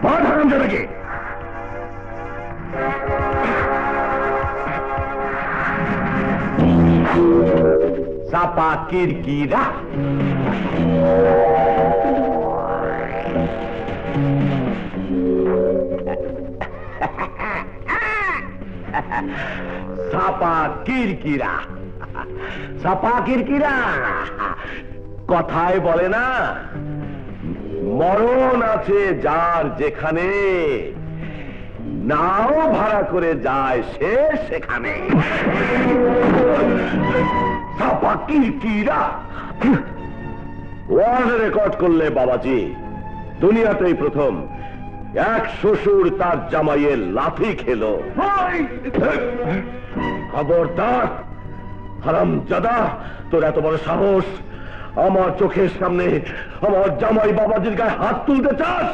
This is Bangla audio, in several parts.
বাদ হারামজাদাকে। চাপা কিরকিরা। চাপা কিরকিরা, চাপা কিরকিরা। কথায় বলে না, মরণ আছে যার যেখানে, নাও ভাড়া করে যায় সে সেখানে। চাপা কিরকিরা। ওয়ার্ল্ড রেকর্ড করলে বাবাজি, দুনিয়াতেই প্রথম এক শ্বশুর তার জামাইয়ের লাথি খেলো। খবরদার হারামজাদা, তোর এত বড় সাহস, আমার চোখের সামনে আমার জামাই বাবাজির গায়ে হাত তুলতে চাস?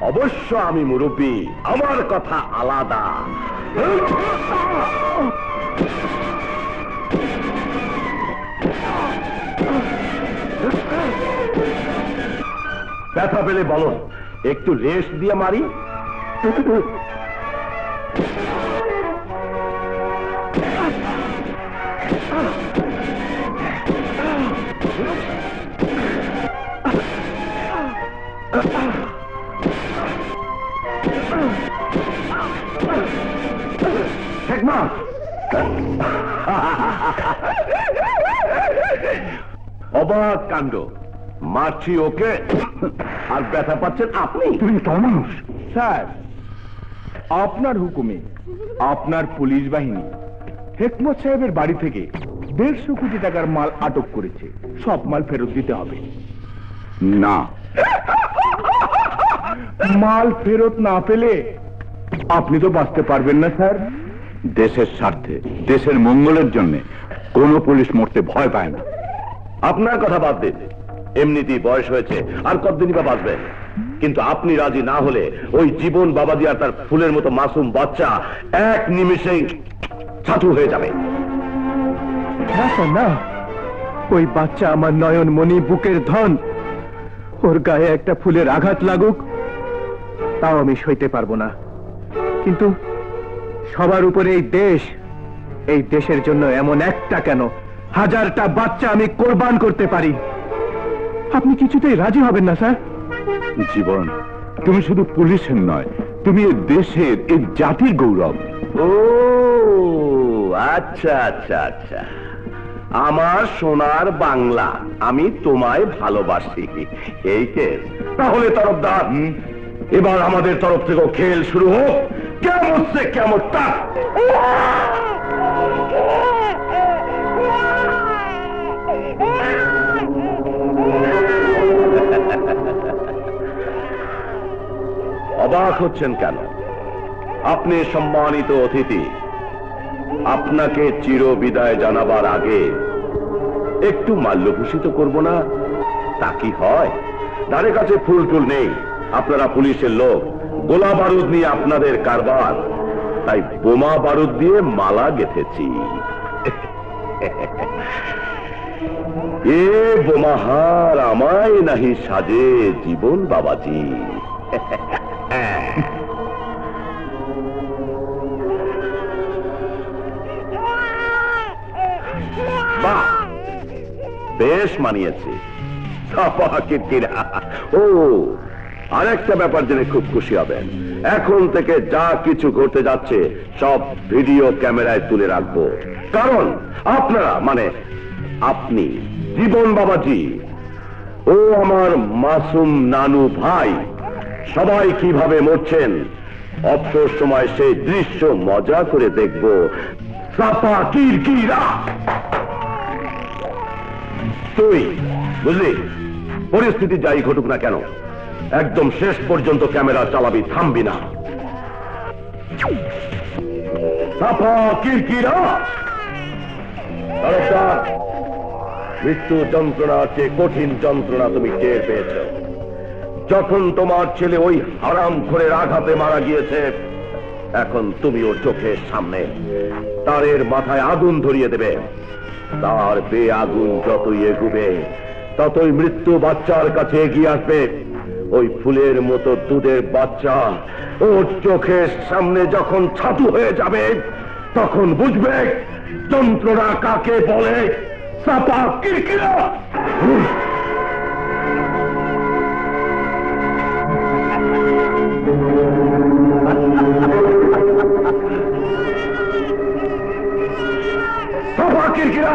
অবশ্য আমি মুরব্বী, আমার কথা আলাদা। ব্যথা পেলে বলো, একটু রেস্ট দিয়ে মারি। অবাক কাণ্ড, মারছি ওকে আর ব্যথা পাচ্ছেন আপনি। তুমি মানুষ স্যার, আপনার হুকুমে আপনার পুলিশ বাহিনী হেকমত সাহেবের বাড়ি থেকে 150 কোটি টাকার মাল আটক করেছে। সব মাল ফেরত দিতে হবে। না, মাল ফেরত না পেলে আপনি তো বাঁচতে পারবেন না স্যার। দেশের স্বার্থে, দেশের মঙ্গলের জন্য কোন পুলিশ মরতে ভয় পায় না। আপনার কথা বাদ দিন, এমনিতেই বয়স হয়েছে, আর কতদিনই বা বাঁচবেন। কিন্তু আপনি রাজি না হলে ওই জীবন বাবাজি আর তার ফুলের মতো মাসুম বাচ্চা এক নিমেষেই ছাতু হয়ে যাবে। না স্যার, না, ওই বাচ্চা আমার নয়ন মণি, বুকের ধন। ওর গায়ে একটা ফুলের আঘাত লাগুক তাও আমি সইতে পারবো না। কিন্তু সবার উপরে এই দেশ, এই দেশের জন্য এমন একটা কেন, 1000টা বাচ্চা আমি কোরবান করতে পারি। আপনি কিছুতেই রাজি হবেন না স্যার? জীবন, তুমি শুধু পুলিশের নয়, তুমি এই দেশের, এই জাতির গৌরব। ও আচ্ছা আচ্ছা আচ্ছা, আমার সোনার বাংলা, আমি তোমায় ভালোবাসি, এই কেস। তাহলে তরফদার, এবার আমাদের তরফ থেকেও খেল শুরু হোক। কেমন সে কেমন তা। অবাক হচ্ছেন কেন? আপনি সম্মানিত অতিথি, আপনাকে চির বিদায় জানাবার আগে একটু মাল্যভূষিত করব না? তা কি হয়? ধারে কাছে ফুল টুল নেই, আপনারা পুলিশের লোক, গোলা বারুদ নিয়ে আপনাদের কারবার, তাই বোমা বারুদ দিয়ে মালা গেঁথেছি। এ বোমাহার আমায় নাহি সাজে জীবন বাবাজি। বাহ, বেশ মানিয়েছে। ও, আরেকটা ব্যাপার জেনে খুব খুশি হবেন, এখন থেকে যা কিছু ঘটতে যাচ্ছে সব ভিডিও ক্যামেরায় তুলে রাখবো। কারণ আপনারা, মানে আপনি, জীবন বাবাজি ও আমার মাসুম নানু ভাই, সবাই কিভাবে মরছেন, অবসর সময় সেই দৃশ্য মজা করে দেখব। চাপা কিরকিরা। তুই বুঝলি, পরিস্থিতি যাই ঘটুক না কেন, একদম শেষ পর্যন্ত ক্যামেরা চালাবি, থামবি না। চাপা কিরকিরা। তরফদার, মৃত্যু যন্ত্রণার চেয়ে কঠিন যন্ত্রণা তুমি টের পেয়েছ যখন তোমার ছেলে ওই হারামখোরের আঘাতে মারা গিয়েছে। এখন তুমি ওর চোখের সামনে তারের মাথায় আগুন ধরিয়ে দেবে। তার বেয়ে আগুন যতই এগুবে ততই মৃত্যু বাচ্চার কাছে এগিয়ে আসবে। ওই ফুলের মতো দুধের বাচ্চা ওর চোখের সামনে যখন ছাতু হয়ে যাবে তখন বুঝবে যন্ত্রণা কাকে বলে। চাপা কিরকিরা। চাপা কিরকিরা।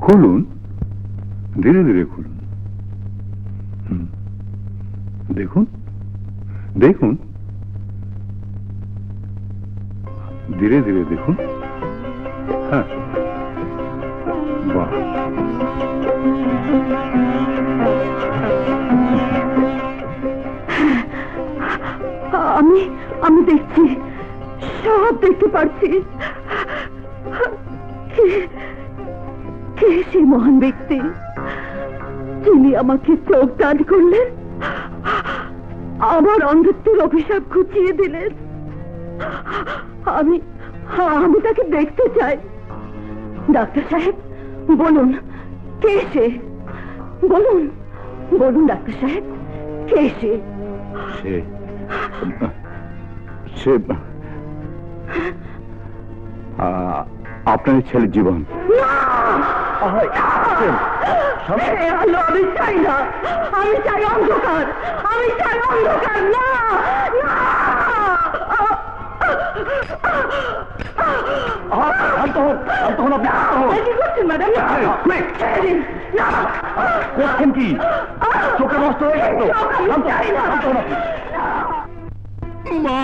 খুলুন, ধীরে ধীরে খুলুন। দেখুন দেখুন, ধীরে ধীরে দেখুন। হ্যাঁ, বাহ, আমি আমি দেখছি, সব দেখতে পাচ্ছি। কে সেই মহান ব্যক্তি যিনি আমাকে চোখ দান করলেন, আমার অন্ধত্বের অভিশাপ ঘুচিয়ে দিলেন? আমি আমি তাকে দেখতে চাই। ডাক্তার সাহেব, বলুন কে সে? বলুন বলুন ডাক্তার সাহেব, কে সে? সে সে আপনার ছেলে জীবন। আলো আমি চাই না, আমি চাই অন্ধকার, আমি চাই অন্ধকার। না না, কি করছেন ম্যাডাম? করছেন কি? চোখে নষ্ট হয়ে গেল। চাই না। মা,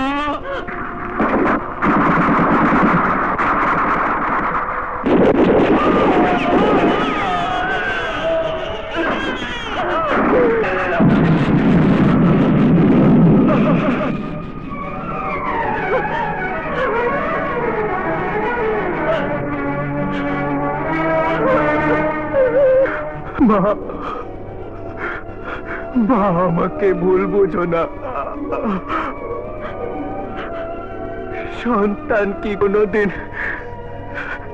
মা, মা আমাকে ভুল বুঝো না। সন্তান কি কোনোদিন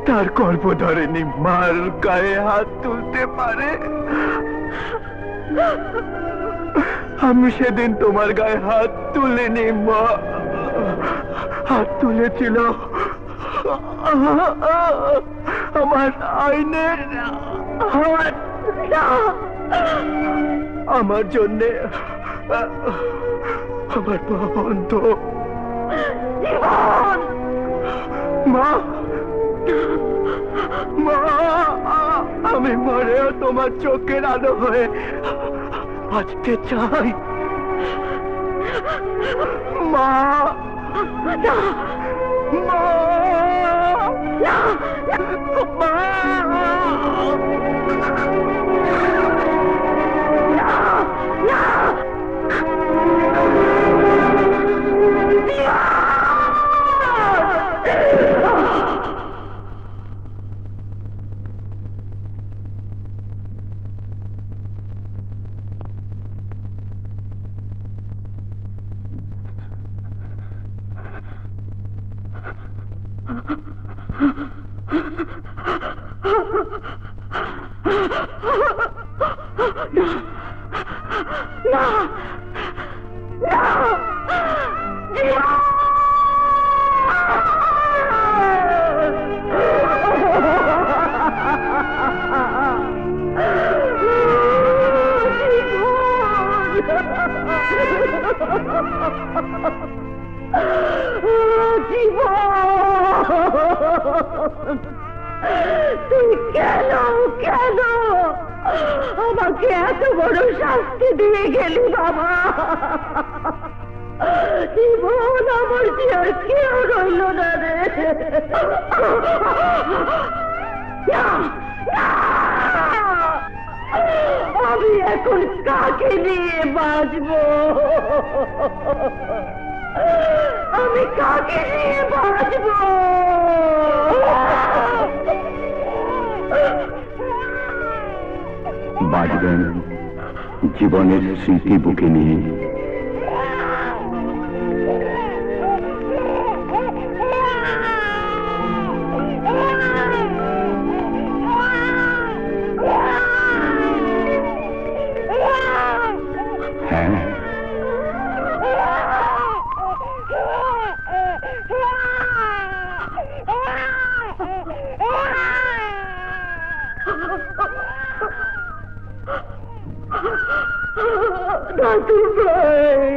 তার গর্ভ ধরেনি মার গায়ে হাত তুলতে পারে? আমি সেদিন তোমার গায়ে হাত তুলিনি মা, হাত তুলেছিল আমার আইনের হাত। আমার জন্যে আমার বন্ধ। মা, মা, আমি মরেও তোমার চোখের আলো হয়ে বাঁচতে চাই মা। মা, মা, তুই কেন কেন আমাকে এত বড় শাস্তি দিয়ে গেলি বাবা? জীবন আমার যে আর কেউ রইল না রে। না, না! আমি এখন কাকে নিয়ে বাঁচবো? আমি কাকে নিয়ে বাঁচবো? বাঁচবেন জীবনের স্মৃতি বুকে নিয়ে। হ্যাঁ, দাদু ভাই।